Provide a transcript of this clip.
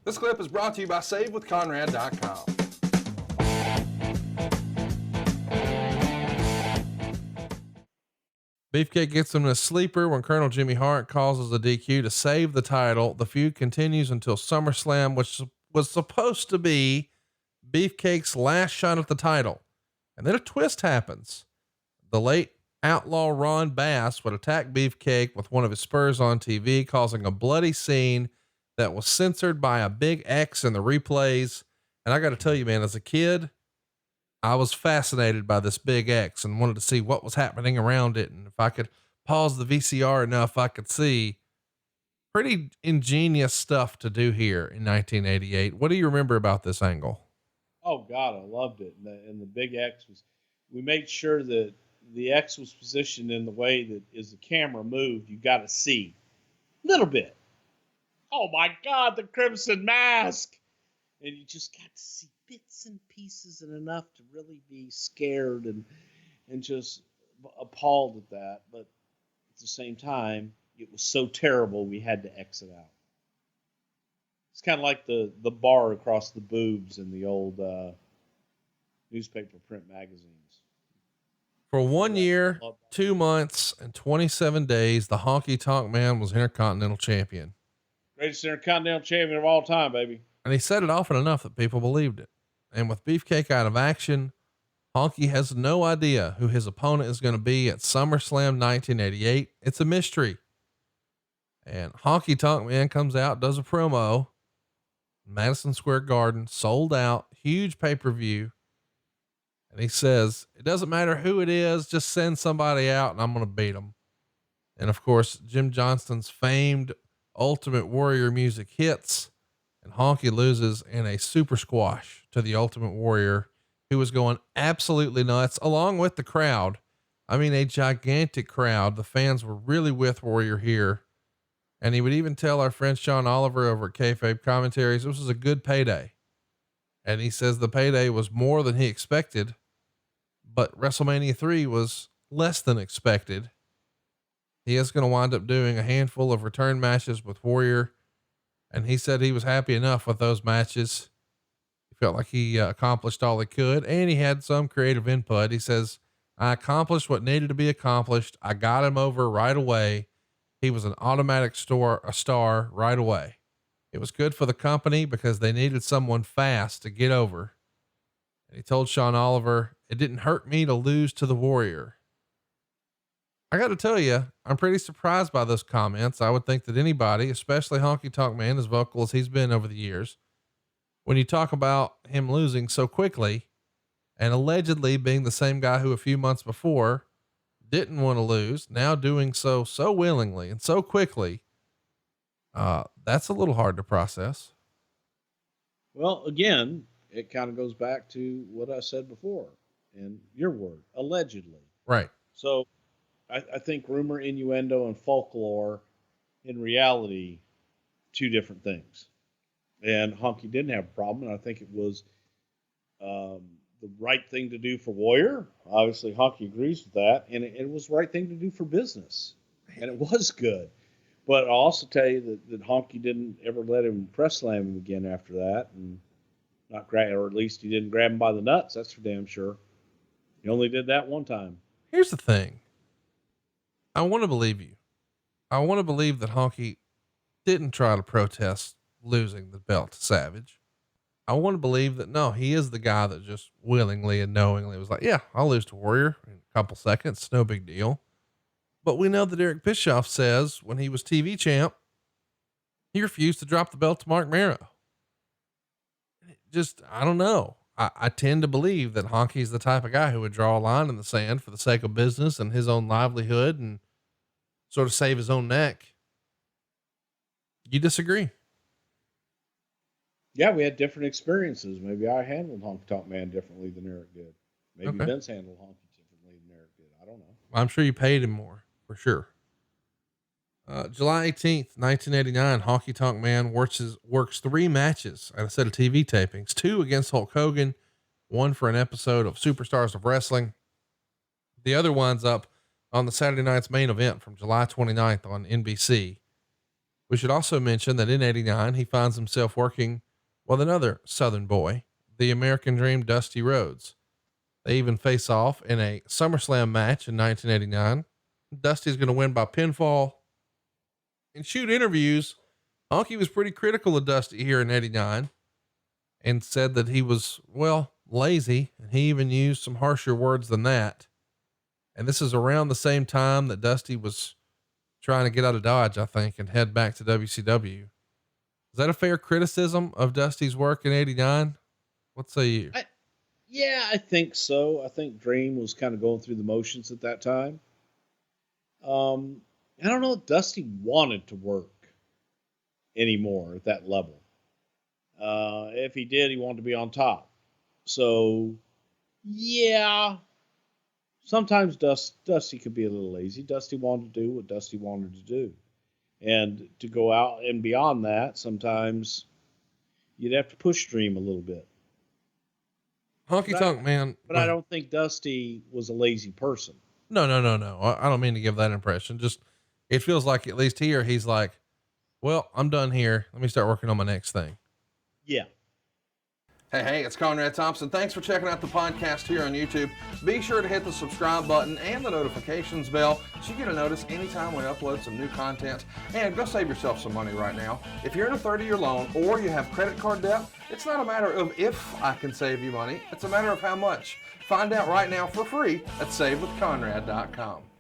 This clip is brought to you by SaveWithConrad.com. Beefcake gets him in a sleeper when Colonel Jimmy Hart causes a DQ to save the title. The feud continues until SummerSlam, which was supposed to be Beefcake's last shot at the title. And then a twist happens. The late outlaw Ron Bass would attack Beefcake with one of his spurs on TV, causing a bloody scene that was censored by a big X in the replays. And I got to tell you, man, as a kid, I was fascinated by this big X and wanted to see what was happening around it. And if I could pause the VCR enough, I could see pretty ingenious stuff to do here in 1988. What do you remember about this angle? Oh God, I loved it. And the big X we made sure that the X was positioned in the way that as the camera moved, you got to see a little bit. Oh my God, the Crimson Mask. And you just got to see bits and pieces and enough to really be scared and just appalled at that. But at the same time, it was so terrible we had to exit out. It's kind of like the bar across the boobs in the old newspaper print magazines. For 1 year, 2 months, and 27 days, the Honky Tonk Man was Intercontinental Champion. Greatest Intercontinental Champion of all time, baby. And he said it often enough that people believed it. And with Beefcake out of action, Honky has no idea who his opponent is going to be at SummerSlam 1988. It's a mystery. And Honky Tonk Man comes out, does a promo, Madison Square Garden, sold out, huge pay-per-view. And he says, it doesn't matter who it is, just send somebody out and I'm going to beat them. And of course, Jim Johnston's famed Ultimate Warrior music hits, and Honky loses in a super squash to the Ultimate Warrior, who was going absolutely nuts along with the crowd. I mean, a gigantic crowd. The fans were really with Warrior here. And he would even tell our friend Sean Oliver over at Kayfabe Commentaries, this was a good payday. And he says the payday was more than he expected, but WrestleMania 3 was less than expected. He is going to wind up doing a handful of return matches with Warrior. And he said he was happy enough with those matches. He felt like he accomplished all he could, and he had some creative input. He says, I accomplished what needed to be accomplished. I got him over right away. He was an automatic star right away. It was good for the company because they needed someone fast to get over. And he told Sean Oliver, it didn't hurt me to lose to the Warrior. I got to tell you, I'm pretty surprised by those comments. I would think that anybody, especially Honky Tonk Man, as vocal as he's been over the years, when you talk about him losing so quickly and allegedly being the same guy who a few months before didn't want to lose, now doing so willingly and so quickly, that's a little hard to process. Well, again, it kind of goes back to what I said before and your word, allegedly. Right. So I think rumor, innuendo, and folklore in reality, two different things. And Honky didn't have a problem. And I think it was the right thing to do for Warrior. Obviously, Honky agrees with that. And it was the right thing to do for business. And it was good. But I'll also tell you that Honky didn't ever let him press slam him again after that. And not grab, or at least he didn't grab him by the nuts. That's for damn sure. He only did that one time. Here's the thing. I want to believe you. I want to believe that Honky didn't try to protest losing the belt to Savage. I want to believe that, no, he is the guy that just willingly and knowingly was like, yeah, I'll lose to Warrior in a couple seconds. No big deal. But we know that Eric Bischoff says when he was TV champ, he refused to drop the belt to Mark Mero. Just, I don't know. I tend to believe that Honky's the type of guy who would draw a line in the sand for the sake of business and his own livelihood and sort of save his own neck. You disagree? Yeah, we had different experiences. Maybe I handled Honky Tonk Man differently than Eric did. Maybe Vince handled Honky differently than Eric did. I don't know. I'm sure you paid him more for sure. July 18th, 1989, Honky Tonk Man works 3 matches at a set of TV tapings, 2 against Hulk Hogan, 1 for an episode of Superstars of Wrestling. The other one's up on the Saturday night's main event from July 29th on NBC. We should also mention that in 89, he finds himself working with another Southern boy, the American Dream, Dusty Rhodes. They even face off in a SummerSlam match in 1989. Dusty's going to win by pinfall. In shoot interviews, Honky was pretty critical of Dusty here in 89 and said that he was, well, lazy. And he even used some harsher words than that. And this is around the same time that Dusty was trying to get out of Dodge, I think, and head back to WCW. Is that a fair criticism of Dusty's work in 89? What say you? Yeah, I think so. I think Dream was kind of going through the motions at that time. I don't know if Dusty wanted to work anymore at that level. If he did, he wanted to be on top. So, yeah, sometimes Dusty could be a little lazy. Dusty wanted to do what Dusty wanted to do. And to go out and beyond that, sometimes you'd have to push Dream a little bit. Honky Tonk Man. But I don't think Dusty was a lazy person. No. I don't mean to give that impression. Just, it feels like at least here, he's like, well, I'm done here. Let me start working on my next thing. Yeah. Hey, it's Conrad Thompson. Thanks for checking out the podcast here on YouTube. Be sure to hit the subscribe button and the notifications bell so you get a notice anytime we upload some new content. And go save yourself some money right now. If you're in a 30-year loan or you have credit card debt, it's not a matter of if I can save you money. It's a matter of how much. Find out right now for free at SaveWithConrad.com.